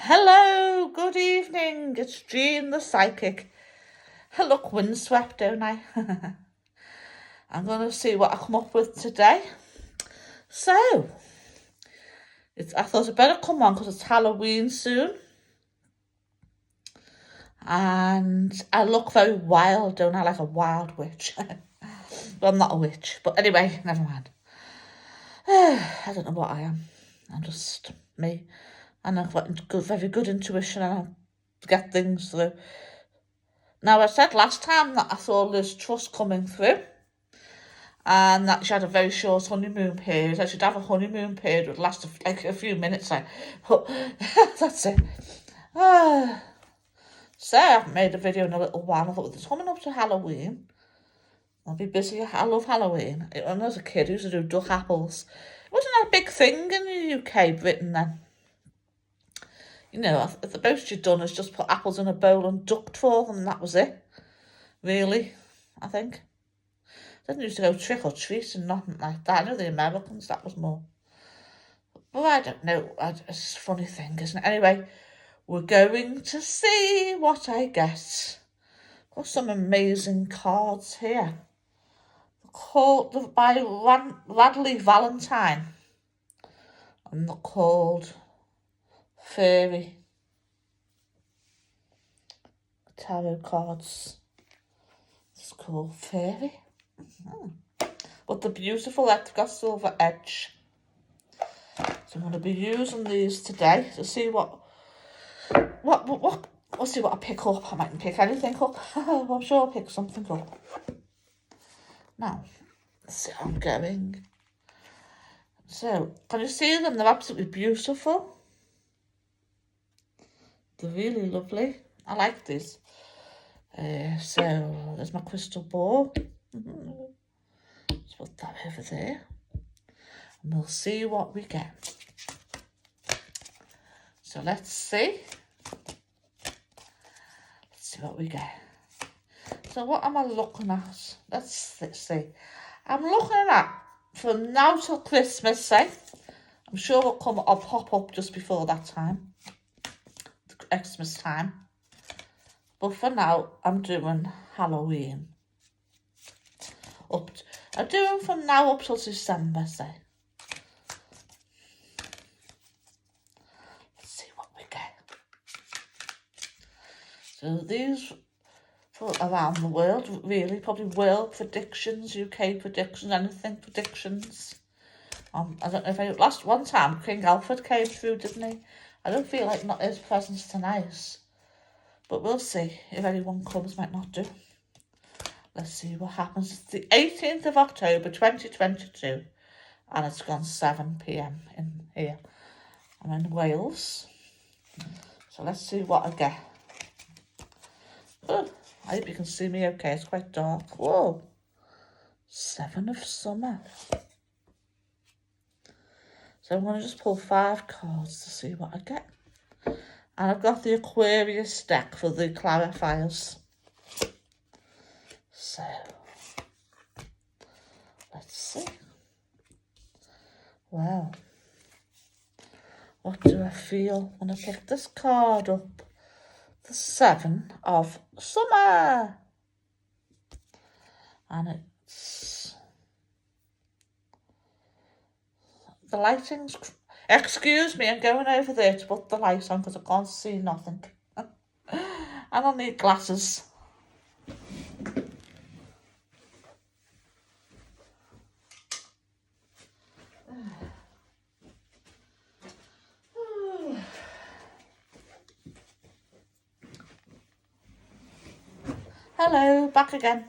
Hello, good evening. It's Jean the Psychic. I look windswept, don't I? I'm going to see what I come up with today. So, I thought I'd better come on because it's Halloween soon. And I look very wild, don't I? Like a wild witch. Well, I'm not a witch, but anyway, never mind. I don't know what I am. I'm just me. And I've got very good intuition and I get things through. Now, I said last time that I saw Liz Truss coming through and that she had a very short honeymoon period. I should have a honeymoon period that would last like a few minutes. But that's it. So I haven't made a video in a little while. I thought, it's coming up to Halloween. I'll be busy. I love Halloween. When I was a kid, I used to do duck apples. It wasn't that a big thing in the UK, Britain then. You know, the most you'd done is just put apples in a bowl and ducked for them, and that was it. Really, I think. Didn't used to go trick or treat and nothing like that. I know the Americans, that was more. But I don't know. It's a funny thing, isn't it? Anyway, we're going to see what I get. Got some amazing cards here. Called by Radley Valentine. And they're called Fairy tarot cards. It's called Fairy. But they're beautiful. They've got silver edge. So I'm going to be using these today to see what we'll see what I pick up. I mightn't pick anything up. I'm sure I'll pick something up. Now, let's see how I'm going. So, can you see them? They're absolutely beautiful. They're really lovely. I like these. So, there's my crystal ball. Let's put that over there. And we'll see what we get. So, let's see. Let's see what we get. So, what am I looking at? Let's see. I'm looking at from now till Christmas, say. I'm sure I'll pop up just before that time. Xmas time. But for now, I'm doing Halloween. I'm doing from now up till December, say. Let's see what we get. So these for around the world, really, probably world predictions, UK predictions, anything predictions. I don't know if last one time King Alfred came through, didn't he? I don't feel like not his presence tonight. But we'll see if anyone comes, might not do. Let's see what happens. It's the 18th of October 2022 and it's gone 7 p.m. in here. I'm in Wales. So let's see what I get. Oh, I hope you can see me okay. It's quite dark. Whoa. 7 of Summer. So I'm going to just pull 5 cards to see what I get. And I've got the Aquarius deck for the clarifiers. So, let's see. Wow. What do I feel when I pick this card up? The 7 of Summer. And it's... The lighting's... Excuse me, I'm going over there to put the light on because I can't see nothing. And I need glasses. Hello, back again.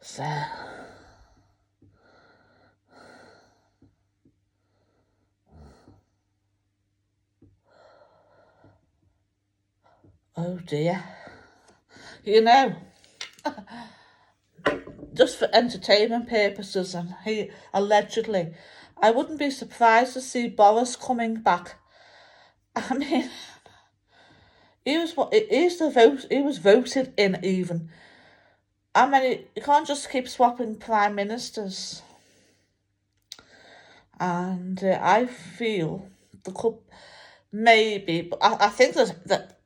So... Oh dear. You know, just for entertainment purposes and allegedly, I wouldn't be surprised to see Boris coming back. I mean, he was voted in even. I mean, you can't just keep swapping prime ministers. And I feel the couple maybe, but I think that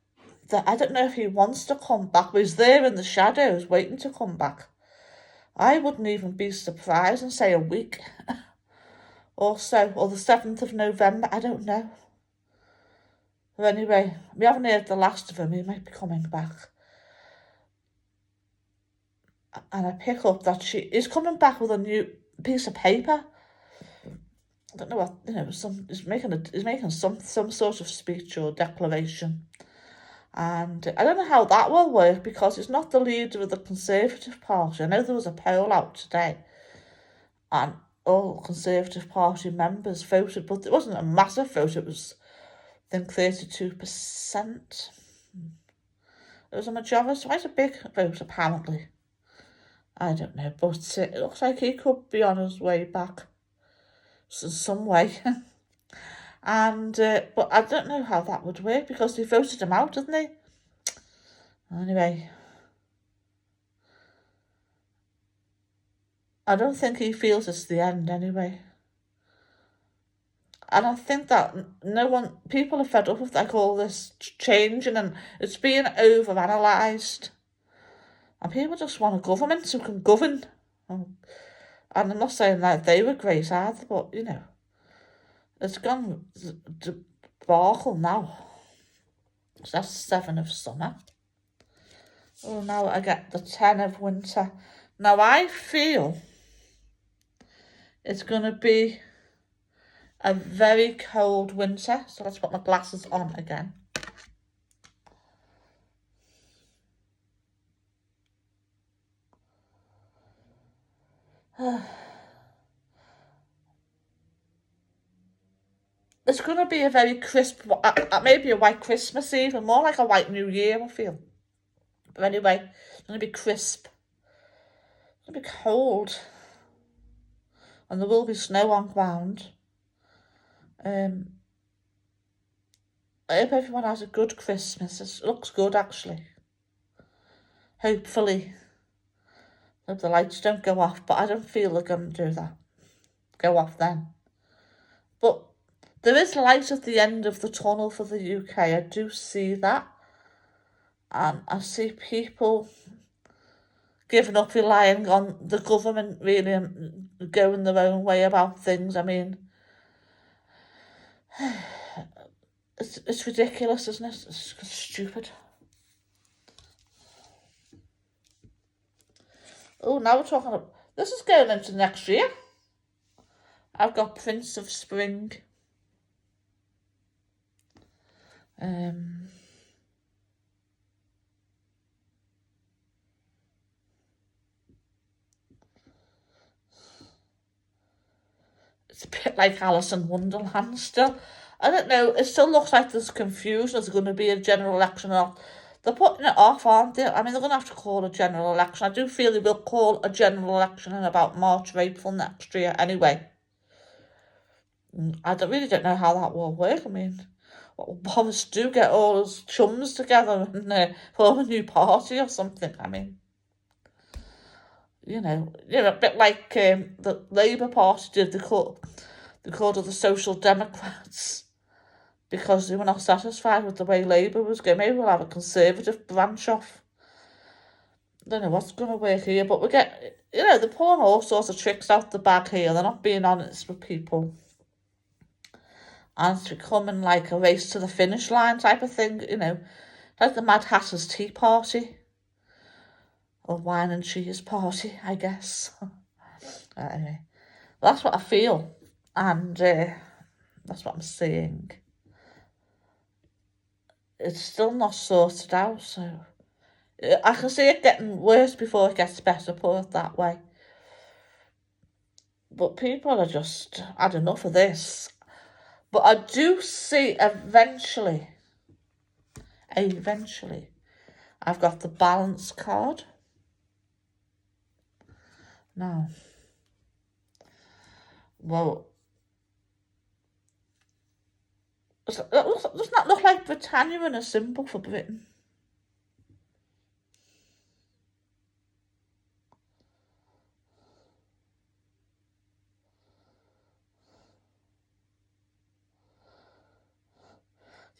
I don't know if he wants to come back, but he's there in the shadows waiting to come back. I wouldn't even be surprised and say a week or so, or the 7th of November, I don't know. But anyway, we haven't heard the last of him, he might be coming back. And I pick up that he's coming back with a new piece of paper. I don't know what, he's making some sort of speech or declaration. And I don't know how that will work because he's not the leader of the Conservative Party. I know there was a poll out today and all Conservative Party members voted, but it wasn't a massive vote, it was, I think, 32%. It was a majority, quite a big vote apparently. I don't know, but it looks like he could be on his way back in some way. And but I don't know how that would work because they voted him out, didn't they? Anyway, I don't think he feels it's the end anyway. And I think that people are fed up with like all this changing and it's being over-analysed. And people just want a government who can govern. And I'm not saying that they were great either, but, it's gone debacle now. So that's 7 of summer. Oh, now I get the 10 of winter. Now I feel it's going to be a very cold winter. So let's put my glasses on again. It's going to be a very crisp, maybe a white Christmas Eve, and more like a white New Year, I feel. But anyway, it's going to be crisp. It's going to be cold. And there will be snow on ground. I hope everyone has a good Christmas. It looks good, actually. Hopefully. Hope the lights don't go off, but I don't feel they're going to do that. Go off then. But there is light at the end of the tunnel for the UK. I do see that. And I see people giving up, relying on the government really and going their own way about things. I mean, it's ridiculous, isn't it? It's stupid. Oh, now we're talking about... This is going into next year. I've got Prince of Spring. It's a bit like Alice in Wonderland still. I don't know, it still looks like there's confusion. There's going to be a general election. They're putting it off, aren't they? I mean, they're going to have to call a general election. I do feel they will call a general election in about March or April next year anyway. I really don't know how that will work. I mean, what will Boris do? Get all his chums together and form a new party or something? I mean, a bit like the Labour Party did. They called it the Social Democrats because they were not satisfied with the way Labour was going. Maybe we'll have a Conservative branch off. I don't know what's going to work here, but we get, they're pulling all sorts of tricks out the bag here. They're not being honest with people. And it's becoming like a race to the finish line type of thing, like the Mad Hatter's Tea Party. Or wine and cheese party, I guess. Anyway, that's what I feel. And that's what I'm saying. It's still not sorted out, so... I can see it getting worse before it gets better, put it that way. But people are just had enough of this. But I do see eventually, I've got the balance card. Now, well, doesn't that look like Britannia and a symbol for Britain?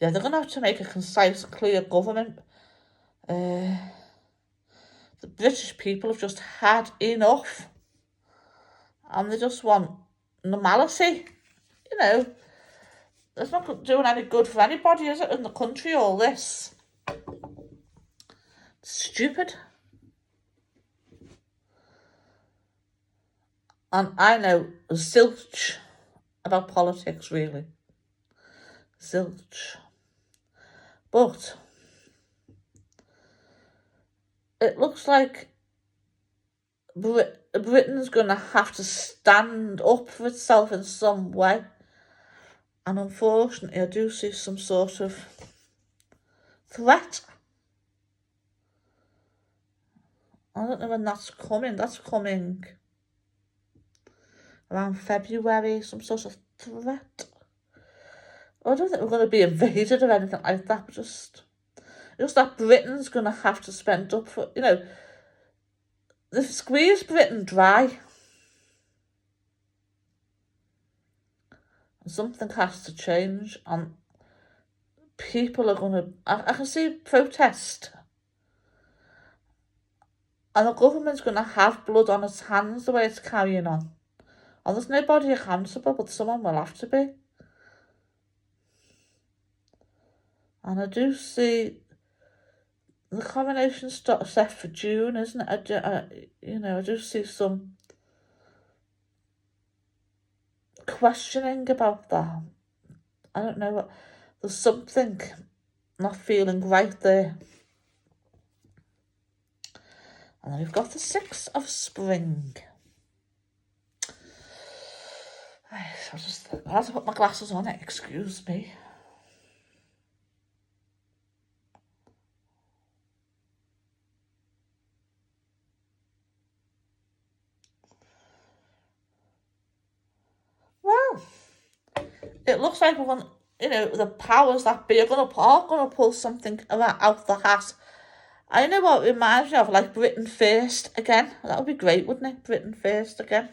Yeah, they're going to have to make a concise and clear government. The British people have just had enough. And they just want normality. You know, it's not doing any good for anybody, is it, in the country, all this? It's stupid. And I know zilch about politics, really. Zilch. But it looks like Britain's going to have to stand up for itself in some way. And unfortunately, I do see some sort of threat. I don't know when that's coming. That's coming around February, some sort of threat. I don't think we're going to be invaded or anything like that, but just that Britain's going to have to spend up for, they've squeezed Britain dry. Something has to change, and people are going to, I can see protest. And the government's going to have blood on its hands the way it's carrying on. And there's nobody accountable, but someone will have to be. And I do see the coronation set for June, isn't it? I do see some questioning about that. I don't know. There's something not feeling right there. And then we've got the 6th of spring. I have to put my glasses on, excuse me. Well, it looks like we're going to, the powers that be are going to pull something out the hat. I know what it reminds me of, like Britain First again. That would be great, wouldn't it? Britain First again.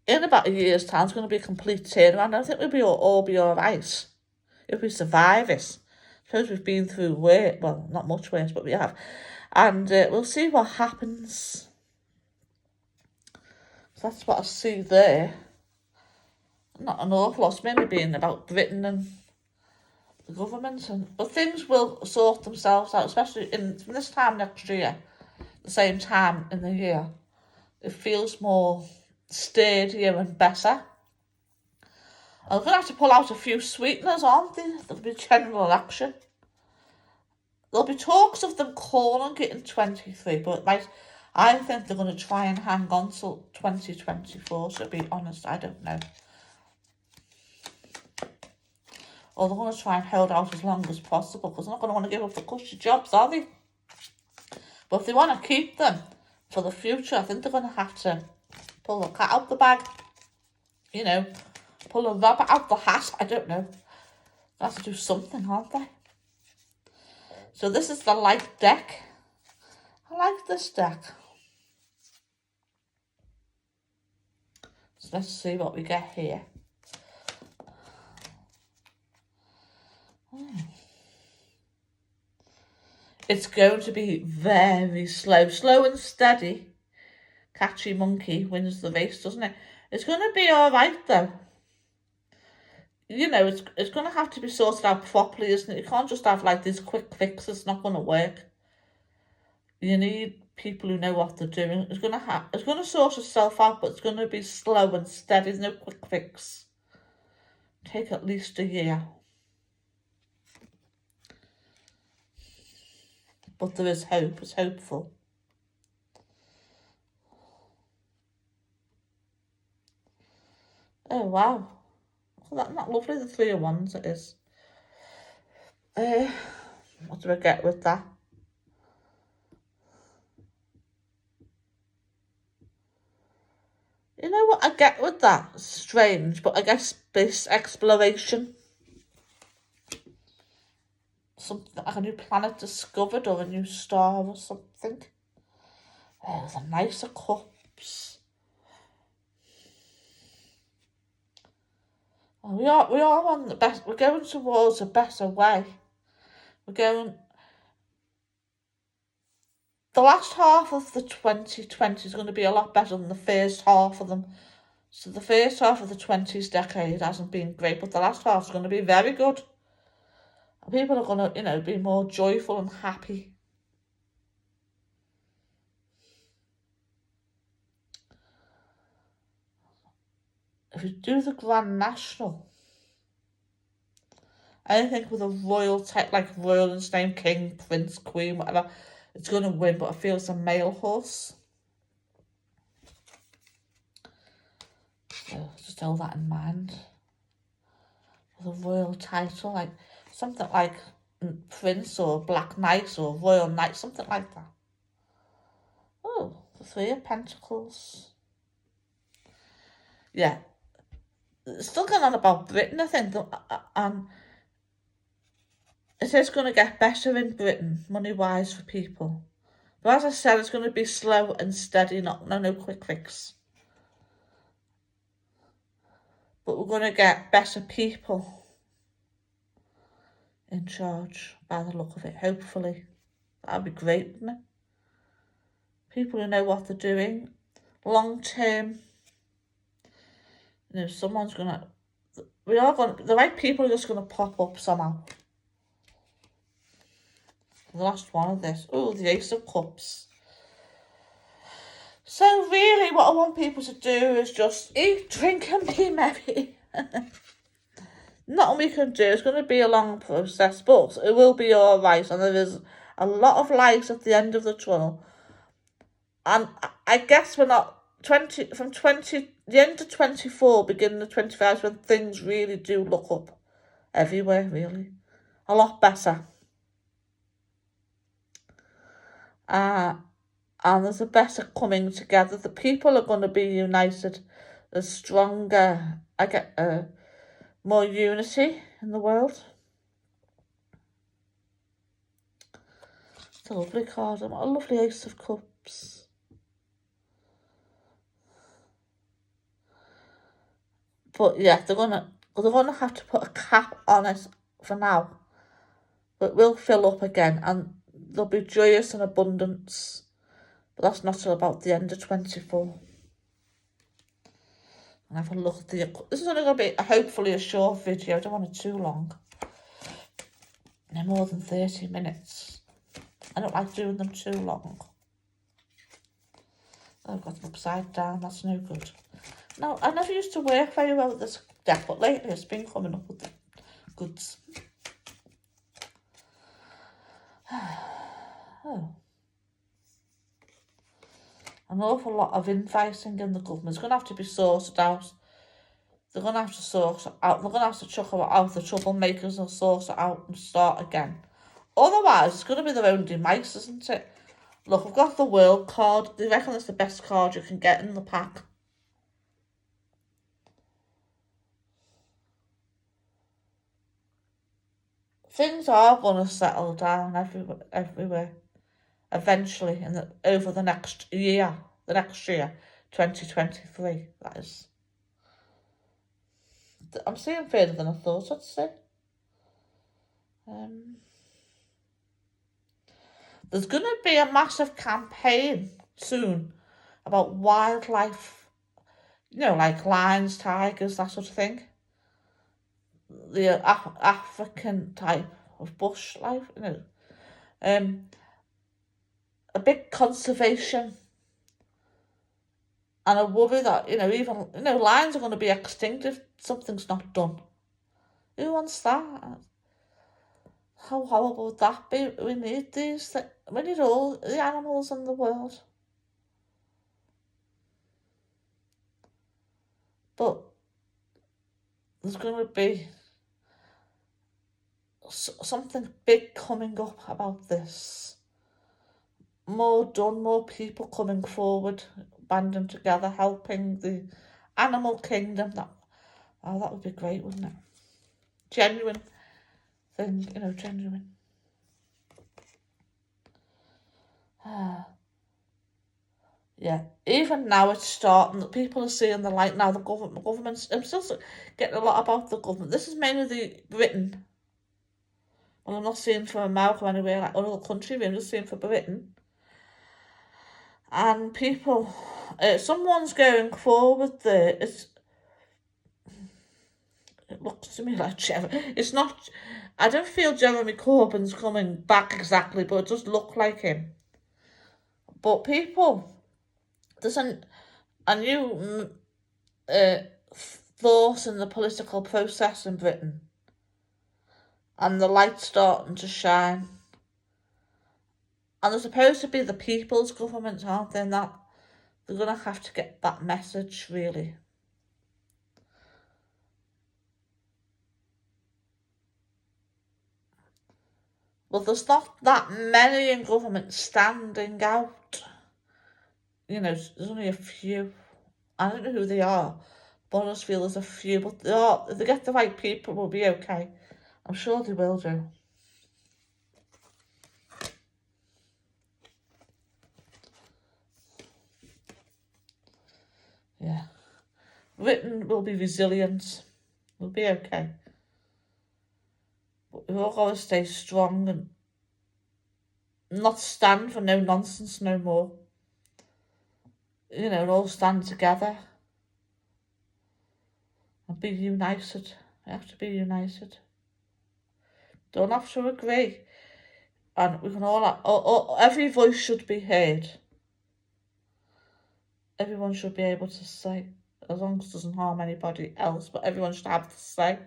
In about a year's time, it's going to be a complete turnaround. I think we'll all be all right if we survive it. I suppose we've been through worse, well, not much worse, but we have. And we'll see what happens. So that's what I see there. Not an awful lot, mainly being about Britain and the government. But things will sort themselves out, especially from this time next year, the same time in the year. It feels more steadier and better. I'm going to have to pull out a few sweeteners, aren't they? There'll be general election. There'll be talks of them calling it in 23, but I think they're going to try and hang on till 2024, so to be honest, I don't know. Or they're going to try and hold out as long as possible, because they're not going to want to give up the cushy jobs, are they? But if they want to keep them for the future, I think they're going to have to pull the cat out the bag. Pull a rabbit out the hat, I don't know. They have to do something, aren't they? So this is the light deck. I like this deck. So let's see what we get here. It's going to be very slow. Slow and steady. Catchy monkey wins the race, doesn't it? It's going to be all right, though. It's going to have to be sorted out properly, isn't it? You can't just have, these quick fixes. It's not going to work. You need people who know what they're doing. It's going to sort itself out, but it's going to be slow and steady. There's no quick fix. Take at least a year. But there is hope. It's hopeful. Oh, wow. Isn't that lovely? The 3 of Wands it is. What do I get with that? You know what I get with that? It's strange, but I guess space exploration. Something like a new planet discovered or a new star or something. There's a nicer cups. We are on the best. We're going towards a better way. We're going. The last half of the 2020 is going to be a lot better than the first half of them. So the first half of the 20s decade hasn't been great, but the last half is going to be very good. And people are going to, be more joyful and happy. If you do the Grand National, anything with a royal type, like royal and name, king, prince, queen, whatever, it's going to win, but I feel it's a male horse. So just hold that in mind. With a royal title, like something like Prince or Black Knight or Royal Knight, something like that. Oh, the Three of Pentacles. Yeah. Still going on about Britain, I think. And it is going to get better in Britain, money-wise, for people. But as I said, it's going to be slow and steady, no quick fix. But we're going to get better people in charge, by the look of it, hopefully. That'd be great, wouldn't it? People who know what they're doing, long term. Someone's gonna. The right people are just gonna pop up somehow. The last one of this. Oh, the Ace of Cups. So really, what I want people to do is just eat, drink, and be merry. Nothing we can do. It's going to be a long process, but it will be all right. And there is a lot of light at the end of the tunnel. And I guess we're not the end of 24, beginning of 25, when things really do look up everywhere, really. A lot better. And there's a better coming together. The people are going to be united. There's stronger, more unity in the world. It's a lovely card. A lovely Ace of Cups. But yeah, they're gonna have to put a cap on it for now. But it will fill up again, and they'll be joyous and abundance. But that's not till about the end of 24. And have a look at this is only going to be hopefully a short video. I don't want it too long. No more than 30 minutes. I don't like doing them too long. Oh, I've got them upside down. That's no good. No, I never used to work very well with this deck, but lately it's been coming up with the goods. Oh. An awful lot of infighting in the government. It's going to have to be sorted out. They're going to have to sort it out. They're going to have to chuck out the troublemakers and sort it out and start again. Otherwise, it's going to be their own demise, isn't it? Look, I've got the World card. They reckon it's the best card you can get in the pack. Things are going to settle down everywhere. Eventually, over the next year. 2023, that is. I'm seeing further than I thought I'd see. There's going to be a massive campaign soon about wildlife, like lions, tigers, that sort of thing. The African type of bush life, a big conservation. And I worry that, even, lions are going to be extinct if something's not done. Who wants that? How horrible would that be? We need these things. We need all the animals in the world. But there's going to be something big coming up about this. More people coming forward, banding together, helping the animal kingdom. That would be great, wouldn't it? Genuine thing, genuine. Yeah, even now it's starting. People are seeing the light now. The government's. I'm still getting a lot about the government. This is mainly the Britain. Well, I'm not saying for America or anywhere like other country. I'm just saying for Britain. And people, someone's going forward there. It looks to me like It's not. I don't feel Jeremy Corbyn's coming back exactly, but it does look like him. But people, there's a new thought in the political process in Britain, and the light's starting to shine. And they're supposed to be the people's government, aren't they? That they're going to have to get that message, really. Well, there's not that many in government standing out. You know, there's only a few. I don't know who they are, but I just feel there's a few. But if they get the right people, we'll be okay. I'm sure they will do. Yeah. Britain will be resilient. We'll be okay. But we've all got to stay strong and not stand for no nonsense no more. You know, and all stand together and be united. We have to be united. Don't have to agree. And we can all every voice should be heard. Everyone should be able to say, as long as it doesn't harm anybody else, but everyone should have to say.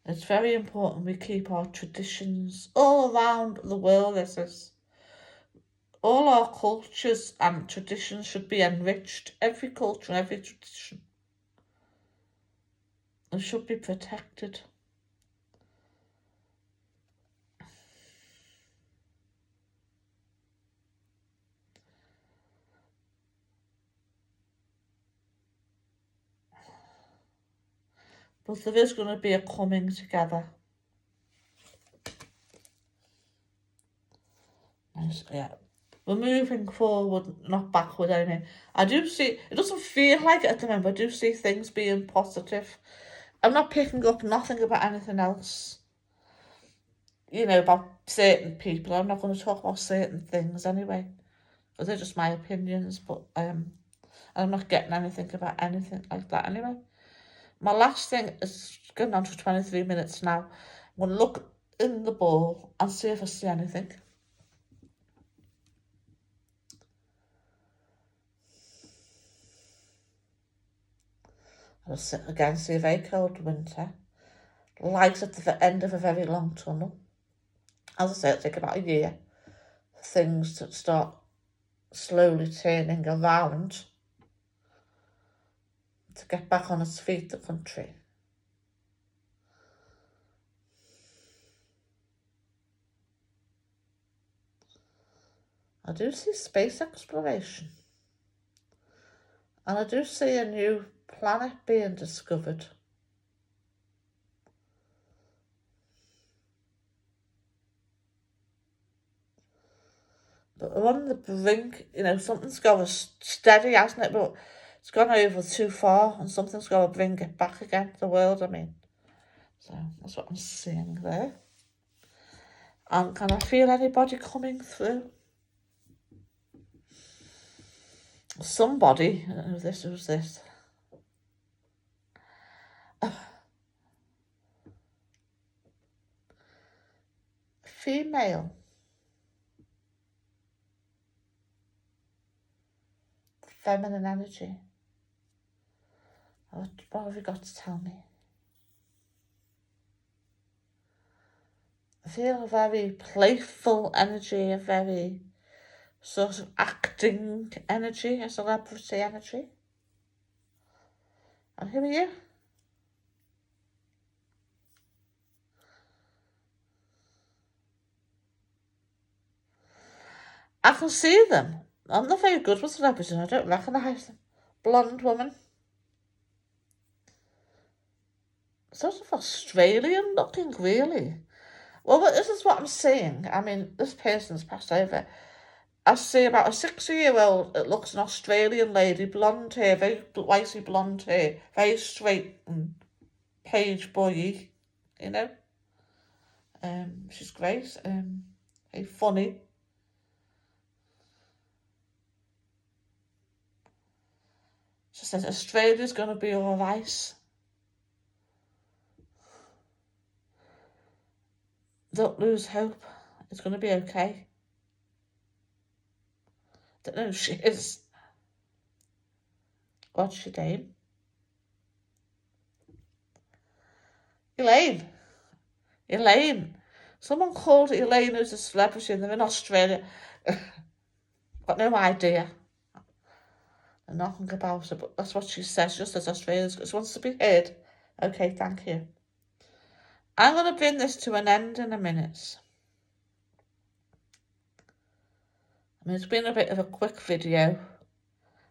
It's very important we keep our traditions all around the world. This is all our cultures and traditions should be enriched. Every culture and every tradition. It should be protected. But there is going to be a coming together. Yeah. We're moving forward, not backward. I mean, I do see, it doesn't feel like it at the moment, but I do see things being positive. I'm not picking up nothing about anything else. You know, about certain people. I'm not going to talk about certain things anyway. Because they're just my opinions, but I'm not getting anything about anything like that anyway. My last thing is getting on to 23 minutes now. I'm going to look in the ball and see if I see anything. I'll sit again, see a very cold winter. Light at the end of a very long tunnel. As I say, it'll take about a year for things to start slowly turning around to get back on its feet, the country. I do see space exploration. And I do see a new planet being discovered. But we're on the brink, you know, something's got to steady, hasn't it? But it's gone over too far and something's got to bring it back again to the world, I mean. So that's what I'm seeing there. And can I feel anybody coming through? Somebody. Who's this? Female. Feminine energy. What have you got to tell me? I feel a very playful energy, a very sort of acting energy, a celebrity energy. And who are you? I can see them. I'm not very good with celebrities. I don't recognise them. Blonde woman. sort of Australian looking, really. Well, this is what I'm saying. I mean, this person's passed over. I see about a 60-year-old that looks an Australian lady, blonde hair, very whitey blonde hair, very straight and page boy, you know. She's great. Very funny. She says Australia's going to be all right. Don't lose hope. It's going to be okay. Don't know who she is. What's your name? Elaine. Elaine. Someone called Elaine who's a celebrity and they're in Australia. Got no idea. And nothing about it, but that's what she says, just as Australia just wants to be heard. Okay, thank you. I'm going to bring this to an end in a minute. I mean, it's been a bit of a quick video.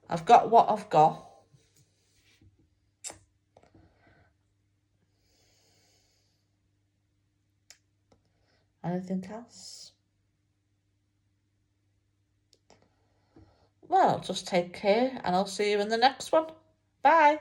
I've got what I've got. Anything else? Well, just take care and I'll see you in the next one. Bye.